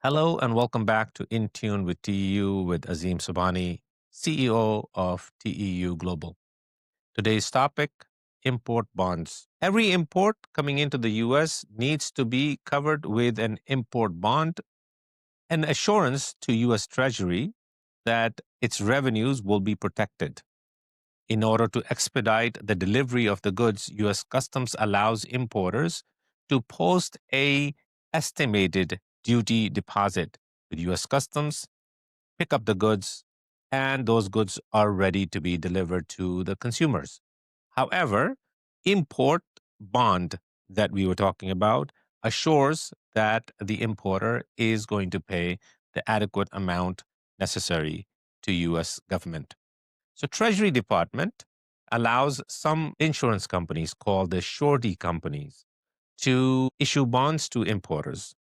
Hello and welcome back to InTune with TEU with Azeem Subhani, CEO of TEU Global. Today's topic, import bonds. Every import coming into the US needs to be covered with an import bond, an assurance to US Treasury that its revenues will be protected. In order to expedite the delivery of the goods, US Customs allows importers to post a estimated duty deposit with US Customs, pick up the goods, and those goods are ready to be delivered to the consumers. However, import bond that we were talking about assures that the importer is going to pay the adequate amount necessary to US government. So Treasury Department allows some insurance companies called the surety companies to issue bonds to importers.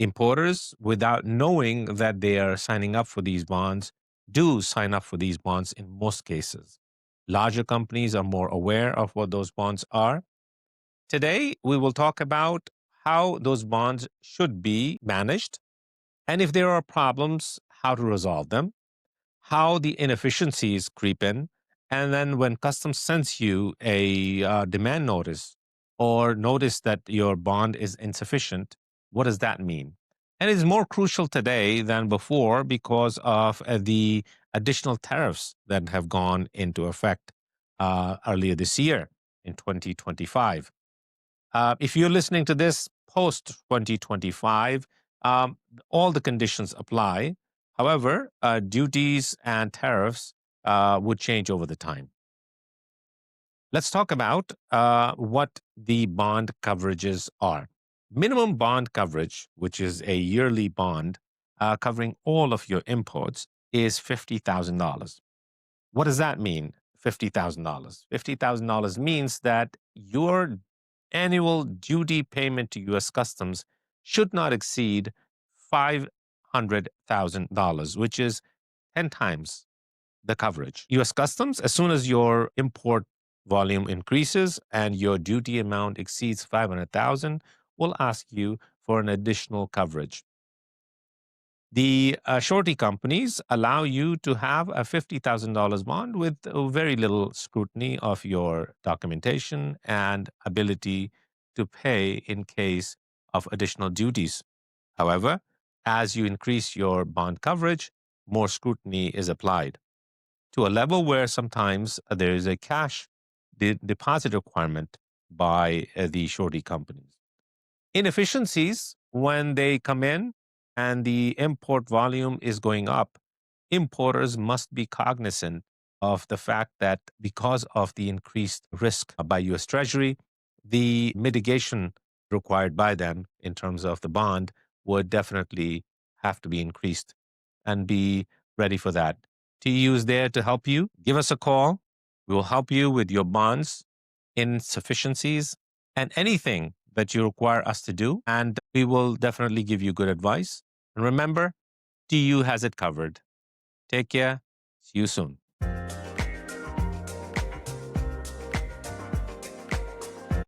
Importers, without knowing that they are signing up for these bonds, do sign up for these bonds in most cases. Larger companies are more aware of what those bonds are. Today, we will talk about how those bonds should be managed, and if there are problems, how to resolve them, how the inefficiencies creep in, and then when customs sends you a demand notice or notice that your bond is insufficient, what does that mean? And it's more crucial today than before because of the additional tariffs that have gone into effect earlier this year in 2025. If you're listening to this post 2025, um, all the conditions apply. However, duties and tariffs would change over the time. Let's talk about what the bond coverages are. Minimum bond coverage, which is a yearly bond covering all of your imports, is $50,000. What does that mean? $50,000. $50,000 means that your annual duty payment to US Customs should not exceed $500,000, which is 10 times the coverage. US Customs, as soon as your import volume increases and your duty amount exceeds 500,000, will ask you for an additional coverage. The surety companies allow you to have a $50,000 bond with very little scrutiny of your documentation and ability to pay in case of additional duties. However, as you increase your bond coverage, more scrutiny is applied to a level where sometimes there is a cash deposit requirement by the surety companies. Inefficiencies, when they come in and the import volume is going up, importers must be cognizant of the fact that because of the increased risk by US Treasury, the mitigation required by them in terms of the bond would definitely have to be increased, and be ready for that. TU is there to help you. Give us a call. We will help you with your bonds, insufficiencies, and anything that you require us to do. And we will definitely give you good advice. And remember, TU has it covered. Take care. See you soon.